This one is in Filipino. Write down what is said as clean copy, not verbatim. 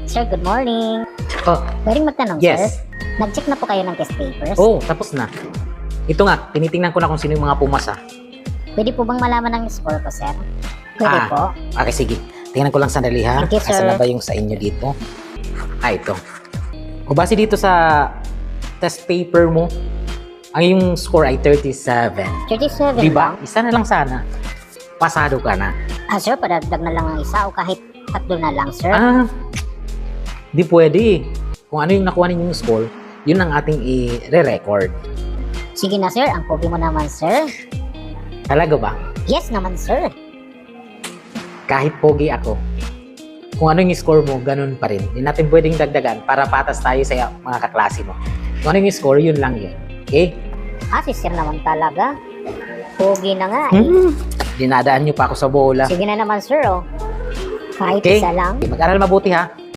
Sir, good morning. Oh, Pwedeng magtanong, yes. sir? Nag-check na po kayo ng test papers? Oh, tapos na. Ito nga, tinitingnan ko na kung sino yung mga pumasa. Pwede po bang malaman ang score ko, sir? Pwede po. Okay, sige. Tingnan ko lang sandali ha. Thank you, sir. Asan na ba yung sa inyo dito? Ito. O base dito sa test paper mo, ang yung score ay 37. 37 Diba? lang? Isa na lang sana. Pasado ka na. Sir, padagdag na lang ang isa o kahit tatlo na lang, sir. Di pwede. Kung ano yung nakuha ninyong score, yun ang ating i-re-record. Sige na, sir. Ang pogi mo naman, sir. Talaga ba? Yes naman, sir. Kahit pogi ako, kung ano yung score mo, ganun pa rin. Hindi natin pwedeng dagdagan para patas tayo sa mga kaklase mo. Kung ano yung score, yun lang yun. Okay? Si sir naman talaga. Pogi na nga, eh. Dinadaan nyo pa ako sa bola. Sige na naman, sir, oh. Kahit Okay? isa lang. Mag-aral mabuti ha.